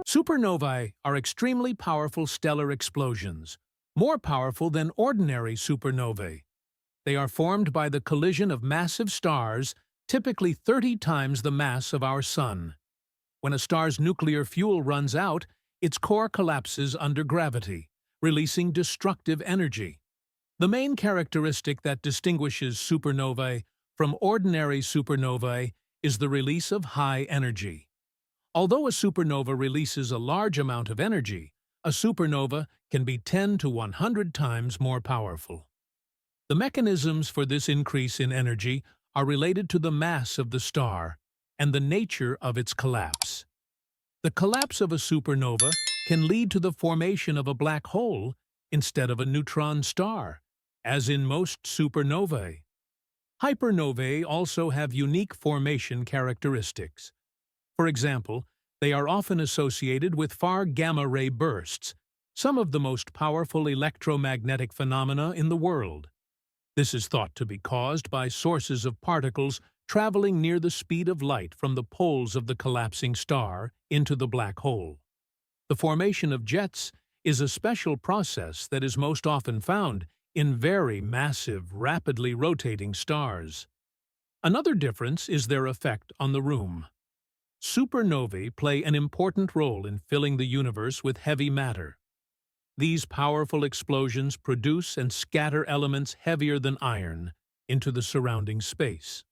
Supernovae are extremely powerful stellar explosions, more powerful than ordinary supernovae. They are formed by the collision of massive stars, typically 30 times the mass of our Sun. When a star's nuclear fuel runs out, its core collapses under gravity, releasing destructive energy. The main characteristic that distinguishes supernovae from ordinary supernovae is the release of high energy. Although a supernova releases a large amount of energy, a supernova can be 10 to 100 times more powerful. The mechanisms for this increase in energy are related to the mass of the star and the nature of its collapse. The collapse of a supernova can lead to the formation of a black hole instead of a neutron star, as in most supernovae. Hypernovae also have unique formation characteristics. For example, they are often associated with far gamma-ray bursts, some of the most powerful electromagnetic phenomena in the world. This is thought to be caused by sources of particles traveling near the speed of light from the poles of the collapsing star into the black hole. The formation of jets is a special process that is most often found in very massive, rapidly rotating stars. Another difference is their effect on the room. Supernovae play an important role in filling the universe with heavy matter. These powerful explosions produce and scatter elements heavier than iron into the surrounding space.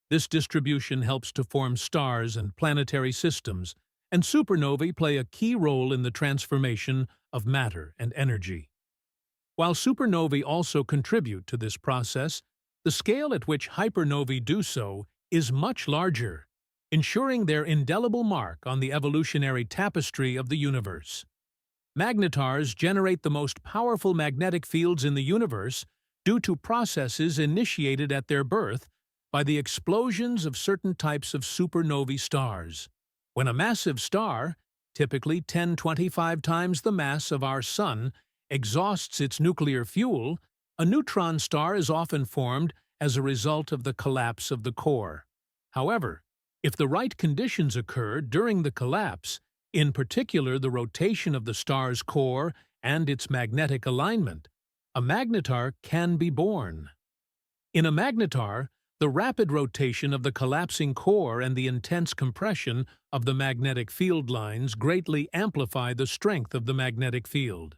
This distribution helps to form stars and planetary systems, and supernovae play a key role in the transformation of matter and energy. While supernovae also contribute to this process, the scale at which hypernovae do so is much larger, ensuring their indelible mark on the evolutionary tapestry of the universe. Magnetars generate the most powerful magnetic fields in the universe due to processes initiated at their birth by the explosions of certain types of supernovae stars. When a massive star, typically 10-25 times the mass of our Sun, exhausts its nuclear fuel, a neutron star is often formed as a result of the collapse of the core. However, if the right conditions occur during the collapse, in particular the rotation of the star's core and its magnetic alignment, a magnetar can be born. In a magnetar, the rapid rotation of the collapsing core and the intense compression of the magnetic field lines greatly amplify the strength of the magnetic field.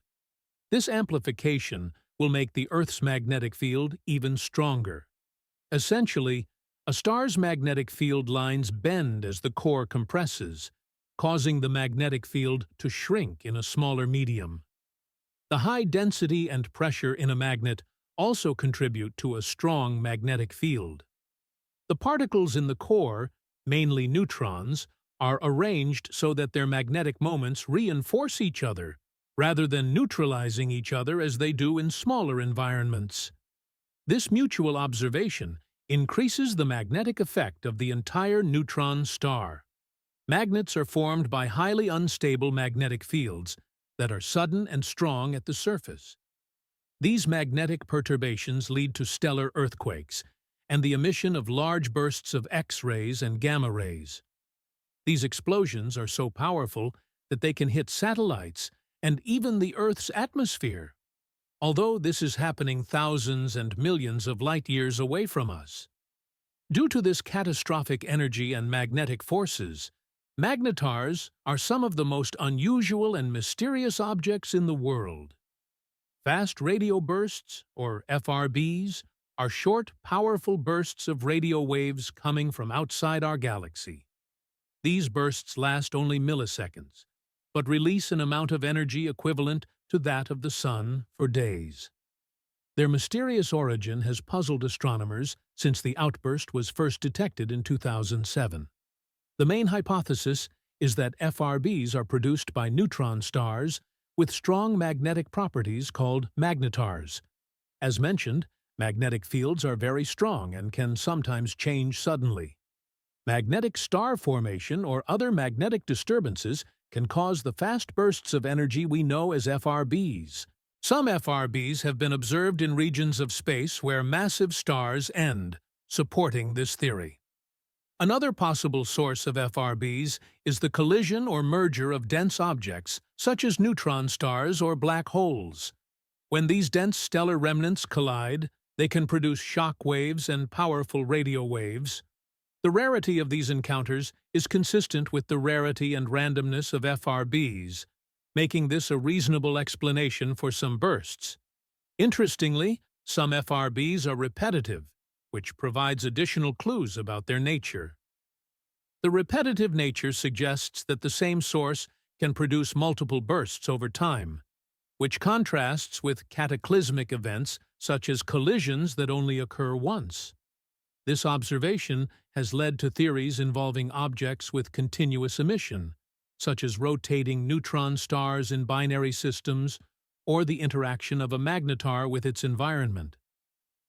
This amplification will make the Earth's magnetic field even stronger. Essentially, a star's magnetic field lines bend as the core compresses, causing the magnetic field to shrink in a smaller medium. The high density and pressure in a magnet also contribute to a strong magnetic field. The particles in the core, mainly neutrons, are arranged so that their magnetic moments reinforce each other, rather than neutralizing each other as they do in smaller environments. This mutual observation increases the magnetic effect of the entire neutron star. Magnets are formed by highly unstable magnetic fields that are sudden and strong at the surface. These magnetic perturbations lead to stellar earthquakes and the emission of large bursts of X-rays and gamma rays. These explosions are so powerful that they can hit satellites and even the Earth's atmosphere, although this is happening thousands and millions of light-years away from us. Due to this catastrophic energy and magnetic forces, magnetars are some of the most unusual and mysterious objects in the world. Fast radio bursts, or FRBs, are short, powerful bursts of radio waves coming from outside our galaxy. These bursts last only milliseconds, but release an amount of energy equivalent to that of the Sun for days. Their mysterious origin has puzzled astronomers since the outburst was first detected in 2007. The main hypothesis is that FRBs are produced by neutron stars with strong magnetic properties called magnetars. As mentioned, magnetic fields are very strong and can sometimes change suddenly. Magnetic star formation or other magnetic disturbances can cause the fast bursts of energy we know as FRBs. Some FRBs have been observed in regions of space where massive stars end, supporting this theory. Another possible source of FRBs is the collision or merger of dense objects, such as neutron stars or black holes. When these dense stellar remnants collide, they can produce shock waves and powerful radio waves. The rarity of these encounters is consistent with the rarity and randomness of FRBs, making this a reasonable explanation for some bursts. Interestingly, some FRBs are repetitive, which provides additional clues about their nature. The repetitive nature suggests that the same source can produce multiple bursts over time, which contrasts with cataclysmic events such as collisions that only occur once. This observation has led to theories involving objects with continuous emission, such as rotating neutron stars in binary systems or the interaction of a magnetar with its environment.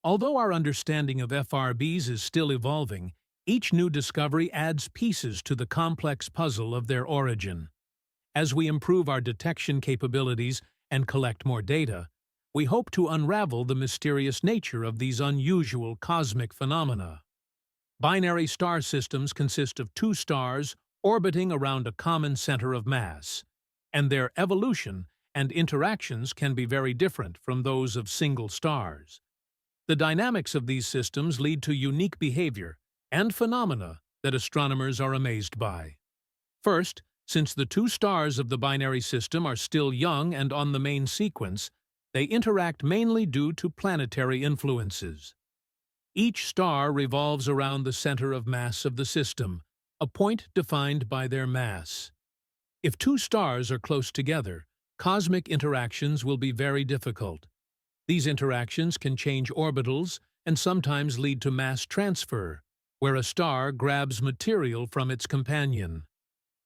Although our understanding of FRBs is still evolving, each new discovery adds pieces to the complex puzzle of their origin. As we improve our detection capabilities and collect more data, we hope to unravel the mysterious nature of these unusual cosmic phenomena. Binary star systems consist of two stars orbiting around a common center of mass, and their evolution and interactions can be very different from those of single stars. The dynamics of these systems lead to unique behavior and phenomena that astronomers are amazed by. First, since the two stars of the binary system are still young and on the main sequence, they interact mainly due to planetary influences. Each star revolves around the center of mass of the system, a point defined by their mass. If two stars are close together, cosmic interactions will be very difficult. These interactions can change orbitals and sometimes lead to mass transfer, where a star grabs material from its companion.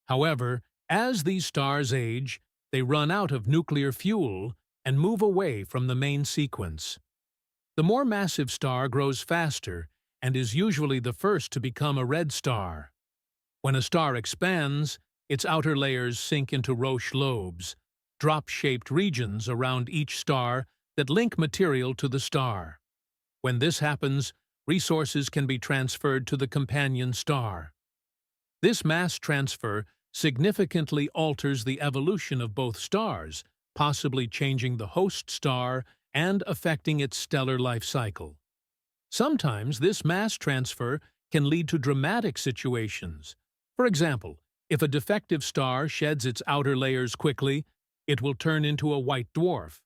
However, as these stars age, they run out of nuclear fuel and move away from the main sequence. The more massive star grows faster and is usually the first to become a red star. When a star expands, its outer layers sink into Roche lobes, drop-shaped regions around each star that link material to the star. When this happens, resources can be transferred to the companion star. This mass transfer significantly alters the evolution of both stars, possibly changing the host star and affecting its stellar life cycle. Sometimes this mass transfer can lead to dramatic situations. For example, if a defective star sheds its outer layers quickly, it will turn into a white dwarf.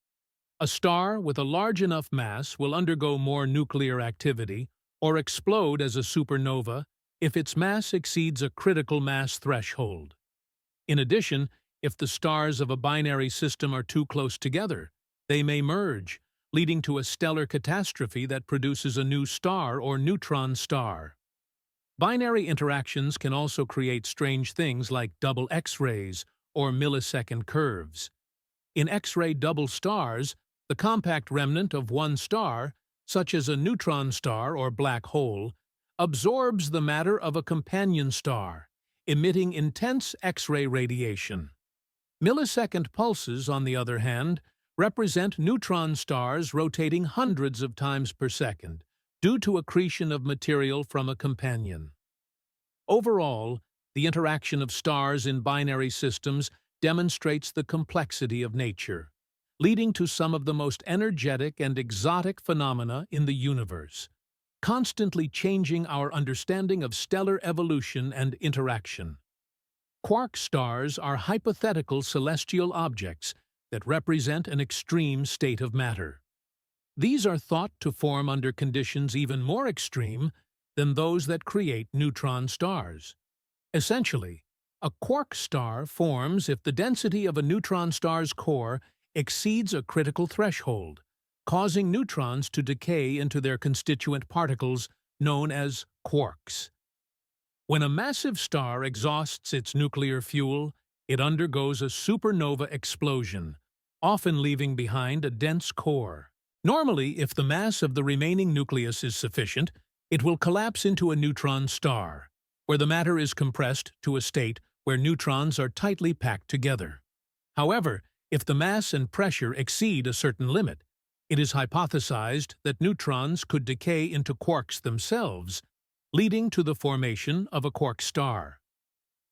A star with a large enough mass will undergo more nuclear activity or explode as a supernova if its mass exceeds a critical mass threshold. In addition, if the stars of a binary system are too close together, they may merge, leading to a stellar catastrophe that produces a new star or neutron star. Binary interactions can also create strange things like double X-rays or millisecond curves. In X-ray double stars, the compact remnant of one star, such as a neutron star or black hole, absorbs the matter of a companion star, emitting intense X-ray radiation. Millisecond pulses, on the other hand, represent neutron stars rotating hundreds of times per second, due to accretion of material from a companion. Overall, the interaction of stars in binary systems demonstrates the complexity of nature, leading to some of the most energetic and exotic phenomena in the universe, constantly changing our understanding of stellar evolution and interaction. Quark stars are hypothetical celestial objects that represent an extreme state of matter. These are thought to form under conditions even more extreme than those that create neutron stars. Essentially, a quark star forms if the density of a neutron star's core exceeds a critical threshold, causing neutrons to decay into their constituent particles known as quarks. When a massive star exhausts its nuclear fuel, it undergoes a supernova explosion, often leaving behind a dense core. Normally, if the mass of the remaining nucleus is sufficient, it will collapse into a neutron star, where the matter is compressed to a state where neutrons are tightly packed together. However, If the mass and pressure exceed a certain limit, it is hypothesized that neutrons could decay into quarks themselves, leading to the formation of a quark star.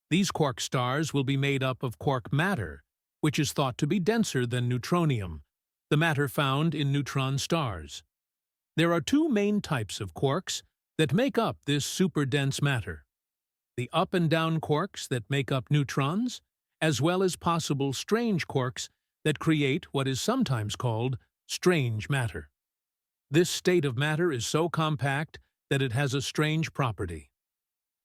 These quark stars will be made up of quark matter, which is thought to be denser than neutronium, the matter found in neutron stars. There are two main types of quarks that make up this superdense matter: the up and down quarks that make up neutrons, as well as possible strange quarks that create what is sometimes called strange matter. This state of matter is so compact that it has a strange property.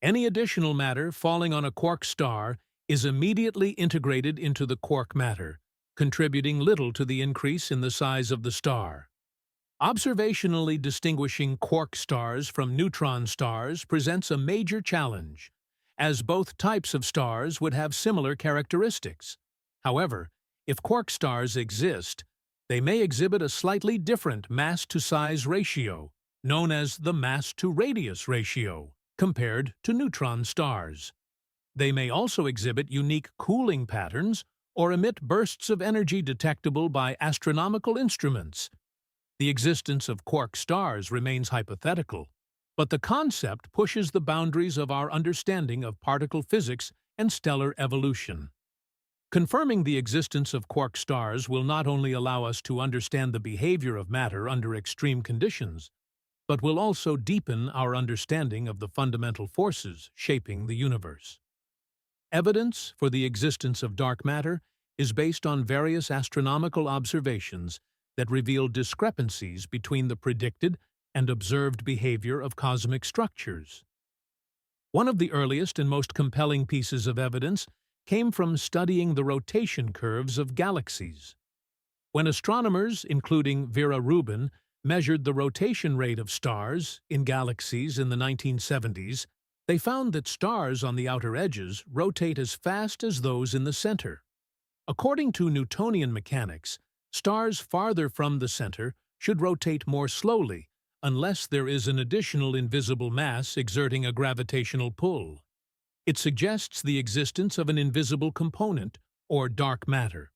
Any additional matter falling on a quark star is immediately integrated into the quark matter, contributing little to the increase in the size of the star. Observationally distinguishing quark stars from neutron stars presents a major challenge, as both types of stars would have similar characteristics. However, if quark stars exist, they may exhibit a slightly different mass-to-size ratio, known as the mass-to-radius ratio, compared to neutron stars. They may also exhibit unique cooling patterns or emit bursts of energy detectable by astronomical instruments. The existence of quark stars remains hypothetical, but the concept pushes the boundaries of our understanding of particle physics and stellar evolution. Confirming the existence of quark stars will not only allow us to understand the behavior of matter under extreme conditions, but will also deepen our understanding of the fundamental forces shaping the universe. Evidence for the existence of dark matter is based on various astronomical observations that reveal discrepancies between the predicted and observed behavior of cosmic structures. One of the earliest and most compelling pieces of evidence came from studying the rotation curves of galaxies. When astronomers, including Vera Rubin, measured the rotation rate of stars in galaxies in the 1970s, they found that stars on the outer edges rotate as fast as those in the center. According to Newtonian mechanics, stars farther from the center should rotate more slowly unless there is an additional invisible mass exerting a gravitational pull. It suggests the existence of an invisible component, or dark matter.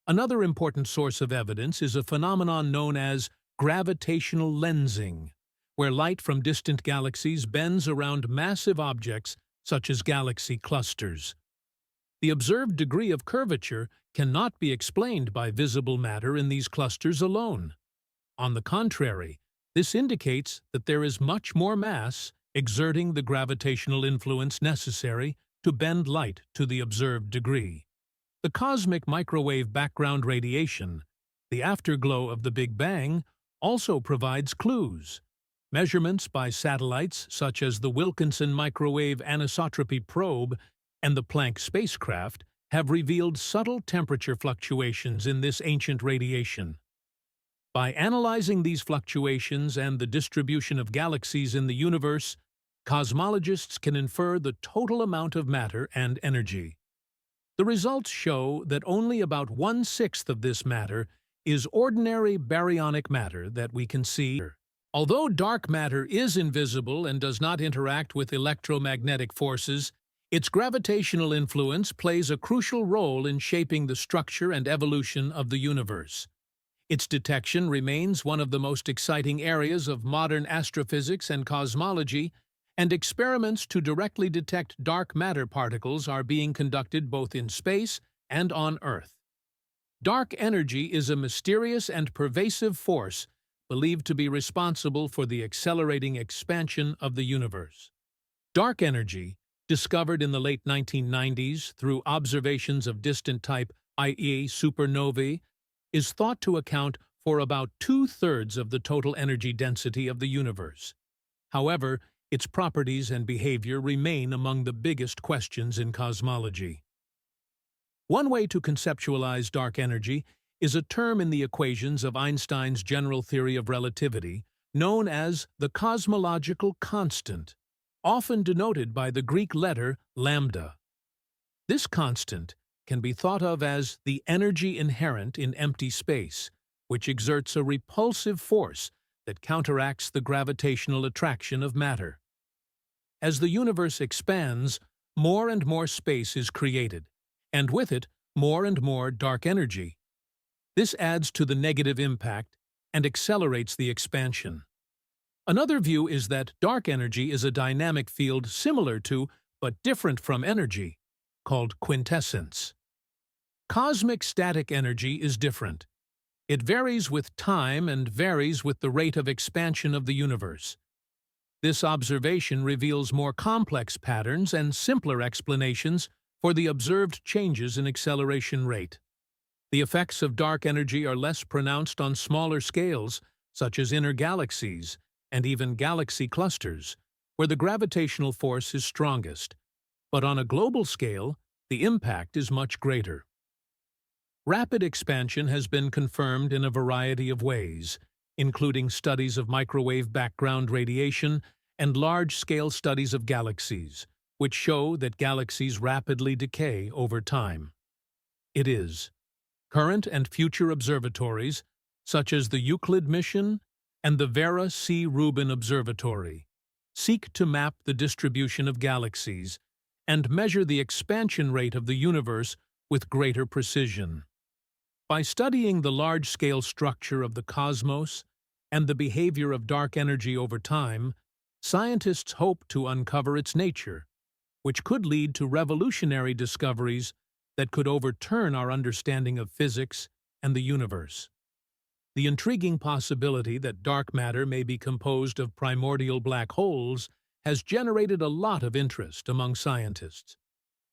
Another important source of evidence is a phenomenon known as gravitational lensing, where light from distant galaxies bends around massive objects such as galaxy clusters. The observed degree of curvature cannot be explained by visible matter in these clusters alone. On the contrary, this indicates that there is much more mass exerting the gravitational influence necessary to bend light to the observed degree. The cosmic microwave background radiation, the afterglow of the Big Bang, also provides clues. Measurements by satellites such as the Wilkinson Microwave Anisotropy Probe and the Planck spacecraft have revealed subtle temperature fluctuations in this ancient radiation. By analyzing these fluctuations and the distribution of galaxies in the universe, cosmologists can infer the total amount of matter and energy. The results show that only about 1/6 of this matter is ordinary baryonic matter that we can see. Although dark matter is invisible and does not interact with electromagnetic forces, its gravitational influence plays a crucial role in shaping the structure and evolution of the universe. Its detection remains one of the most exciting areas of modern astrophysics and cosmology, and experiments to directly detect dark matter particles are being conducted both in space and on Earth. Dark energy is a mysterious and pervasive force believed to be responsible for the accelerating expansion of the universe. Dark energy, discovered in the late 1990s through observations of distant type Ia supernovae, is thought to account for about 2/3 of the total energy density of the universe. However, its properties and behavior remain among the biggest questions in cosmology. One way to conceptualize dark energy is a term in the equations of Einstein's general theory of relativity, known as the cosmological constant, often denoted by the Greek letter lambda. This constant can be thought of as the energy inherent in empty space, which exerts a repulsive force that counteracts the gravitational attraction of matter. As the universe expands, more and more space is created, and with it, more and more dark energy. This adds to the negative impact and accelerates the expansion. Another view is that dark energy is a dynamic field similar to, but different from energy, called quintessence. Cosmic static energy is different. It varies with time and varies with the rate of expansion of the universe. This observation reveals more complex patterns and simpler explanations for the observed changes in acceleration rate. The effects of dark energy are less pronounced on smaller scales, such as inner galaxies and even galaxy clusters, where the gravitational force is strongest. But on a global scale, the impact is much greater. Rapid expansion has been confirmed in a variety of ways, including studies of microwave background radiation and large-scale studies of galaxies, which show that galaxies rapidly decay over time. It is. Current and future observatories, such as the Euclid mission and the Vera C. Rubin Observatory, seek to map the distribution of galaxies and measure the expansion rate of the universe with greater precision. By studying the large-scale structure of the cosmos and the behavior of dark energy over time, scientists hope to uncover its nature, which could lead to revolutionary discoveries that could overturn our understanding of physics and the universe. The intriguing possibility that dark matter may be composed of primordial black holes has generated a lot of interest among scientists.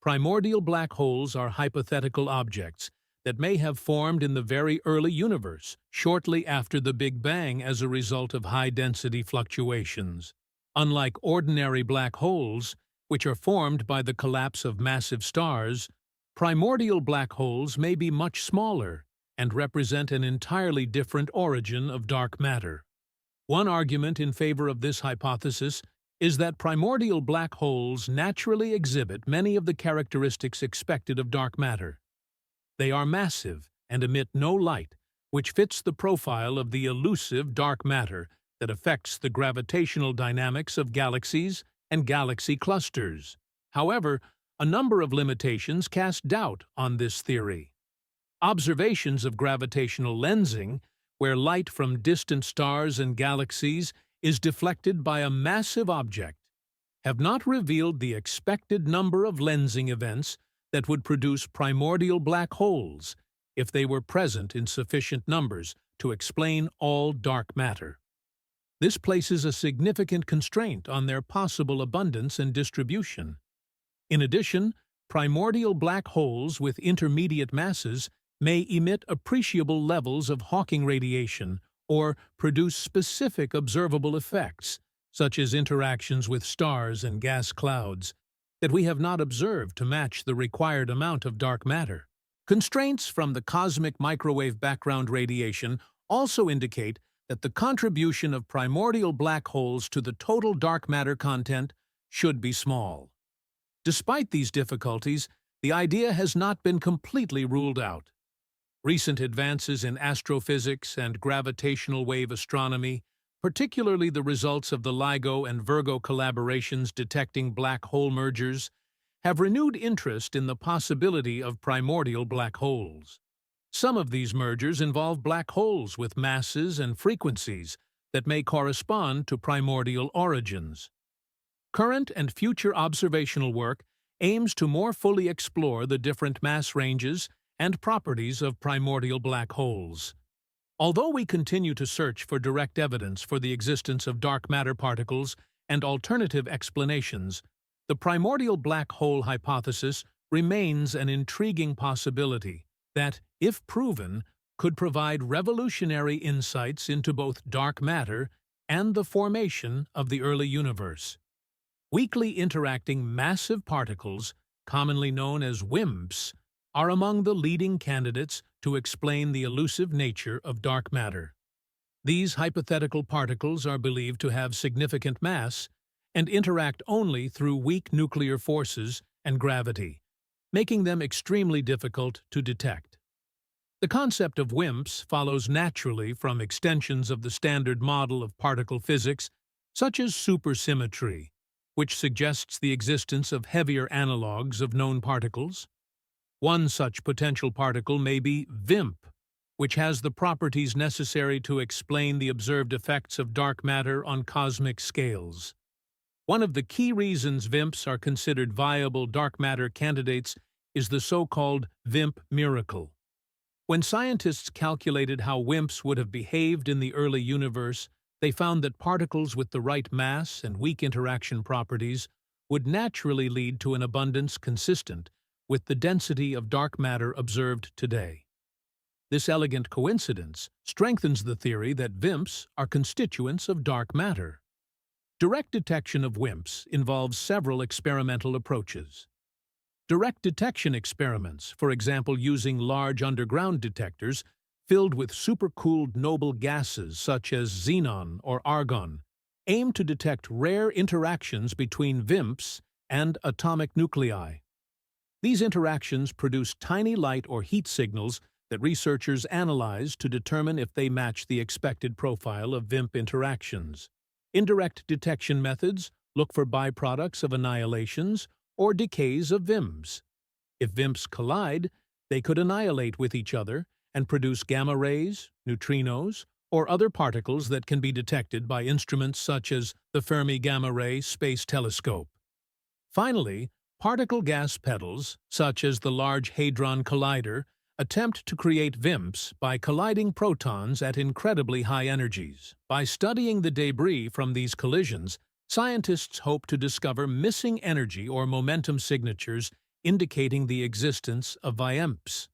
Primordial black holes are hypothetical objects that may have formed in the very early universe, shortly after the Big Bang as a result of high-density fluctuations. Unlike ordinary black holes, which are formed by the collapse of massive stars, primordial black holes may be much smaller and represent an entirely different origin of dark matter. One argument in favor of this hypothesis is that primordial black holes naturally exhibit many of the characteristics expected of dark matter. They are massive and emit no light, which fits the profile of the elusive dark matter that affects the gravitational dynamics of galaxies and galaxy clusters. However, a number of limitations cast doubt on this theory. Observations of gravitational lensing, where light from distant stars and galaxies is deflected by a massive object, have not revealed the expected number of lensing events that would produce primordial black holes if they were present in sufficient numbers to explain all dark matter. This places a significant constraint on their possible abundance and distribution. In addition, primordial black holes with intermediate masses may emit appreciable levels of Hawking radiation or produce specific observable effects, such as interactions with stars and gas clouds, that we have not observed to match the required amount of dark matter. Constraints from the cosmic microwave background radiation also indicate that the contribution of primordial black holes to the total dark matter content should be small. Despite these difficulties, the idea has not been completely ruled out. Recent advances in astrophysics and gravitational wave astronomy, particularly the results of the LIGO and Virgo collaborations detecting black hole mergers, have renewed interest in the possibility of primordial black holes. Some of these mergers involve black holes with masses and frequencies that may correspond to primordial origins. Current and future observational work aims to more fully explore the different mass ranges and properties of primordial black holes. Although we continue to search for direct evidence for the existence of dark matter particles and alternative explanations, the primordial black hole hypothesis remains an intriguing possibility that, if proven, could provide revolutionary insights into both dark matter and the formation of the early universe. Weakly interacting massive particles, commonly known as WIMPs, are among the leading candidates to explain the elusive nature of dark matter. These hypothetical particles are believed to have significant mass and interact only through weak nuclear forces and gravity, making them extremely difficult to detect. The concept of WIMPs follows naturally from extensions of the standard model of particle physics, such as supersymmetry, which suggests the existence of heavier analogues of known particles. One such potential particle may be VIMP, which has the properties necessary to explain the observed effects of dark matter on cosmic scales. One of the key reasons VIMPs are considered viable dark matter candidates is the so-called VIMP miracle. When scientists calculated how WIMPs would have behaved in the early universe, they found that particles with the right mass and weak interaction properties would naturally lead to an abundance consistent with the density of dark matter observed today. This elegant coincidence strengthens the theory that VIMPs are constituents of dark matter. Direct detection of WIMPs involves several experimental approaches. Direct detection experiments, for example using large underground detectors filled with supercooled noble gases such as xenon or argon, aim to detect rare interactions between VIMPs and atomic nuclei. These interactions produce tiny light or heat signals that researchers analyze to determine if they match the expected profile of VIMP interactions. Indirect detection methods look for byproducts of annihilations or decays of VIMPs. If VIMPs collide, they could annihilate with each other and produce gamma rays, neutrinos, or other particles that can be detected by instruments such as the Fermi Gamma Ray Space Telescope. Finally, particle gas pedals, such as the Large Hadron Collider, attempt to create VIMPs by colliding protons at incredibly high energies. By studying the debris from these collisions, scientists hope to discover missing energy or momentum signatures indicating the existence of VIMPs.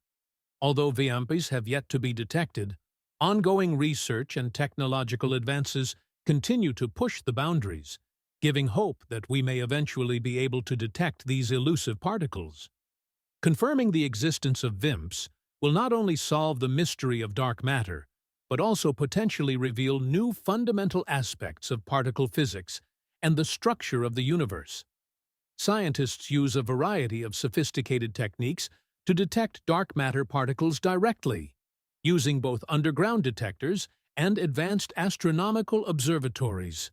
Although VIMPs have yet to be detected, ongoing research and technological advances continue to push the boundaries, giving hope that we may eventually be able to detect these elusive particles. Confirming the existence of VIMPs will not only solve the mystery of dark matter, but also potentially reveal new fundamental aspects of particle physics and the structure of the universe. Scientists use a variety of sophisticated techniques to detect dark matter particles directly, using both underground detectors and advanced astronomical observatories.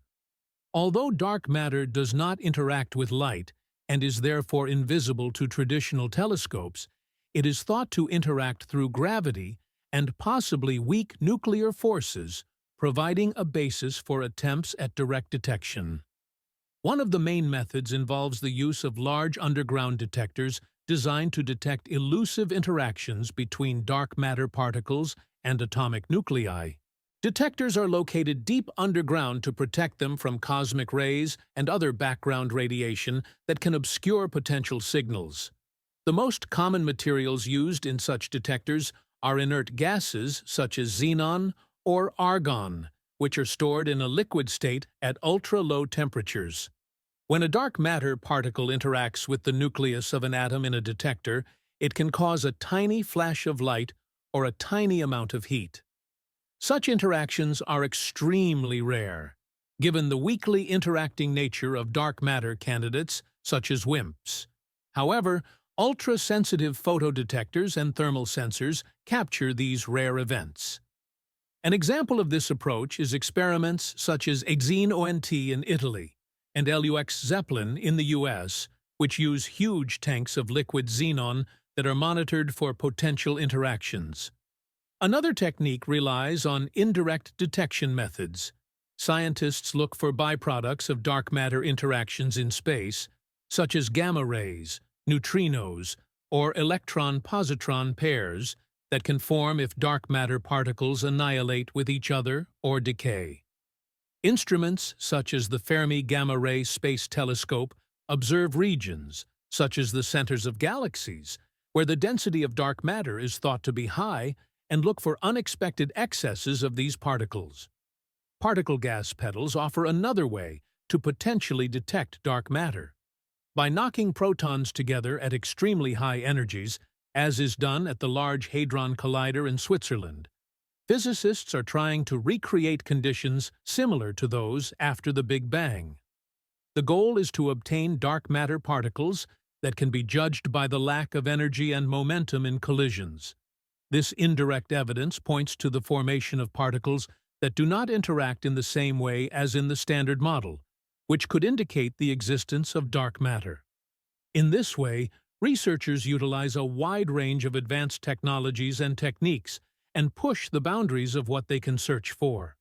Although dark matter does not interact with light and is therefore invisible to traditional telescopes, it is thought to interact through gravity and possibly weak nuclear forces, providing a basis for attempts at direct detection. One of the main methods involves the use of large underground detectors designed to detect elusive interactions between dark matter particles and atomic nuclei. Detectors are located deep underground to protect them from cosmic rays and other background radiation that can obscure potential signals. The most common materials used in such detectors are inert gases such as xenon or argon, which are stored in a liquid state at ultra-low temperatures. When a dark matter particle interacts with the nucleus of an atom in a detector, it can cause a tiny flash of light or a tiny amount of heat. Such interactions are extremely rare, given the weakly interacting nature of dark matter candidates such as WIMPs. However, ultra-sensitive photodetectors and thermal sensors capture these rare events. An example of this approach is experiments such as XENONT in Italy and LUX Zeppelin in the US, which use huge tanks of liquid xenon that are monitored for potential interactions. Another technique relies on indirect detection methods. Scientists look for byproducts of dark matter interactions in space, such as gamma rays, neutrinos, or electron-positron pairs that can form if dark matter particles annihilate with each other or decay. Instruments such as the Fermi Gamma Ray Space Telescope observe regions, such as the centers of galaxies, where the density of dark matter is thought to be high, and look for unexpected excesses of these particles. Particle gas pedals offer another way to potentially detect dark matter. By knocking protons together at extremely high energies, as is done at the Large Hadron Collider in Switzerland, physicists are trying to recreate conditions similar to those after the Big Bang. The goal is to obtain dark matter particles that can be judged by the lack of energy and momentum in collisions. This indirect evidence points to the formation of particles that do not interact in the same way as in the Standard Model, which could indicate the existence of dark matter. In this way, Researchers utilize a wide range of advanced technologies and techniques and push the boundaries of what they can search for.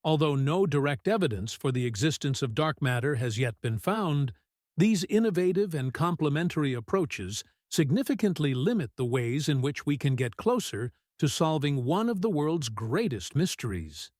Although no direct evidence for the existence of dark matter has yet been found, these innovative and complementary approaches significantly limit the ways in which we can get closer to solving one of the world's greatest mysteries.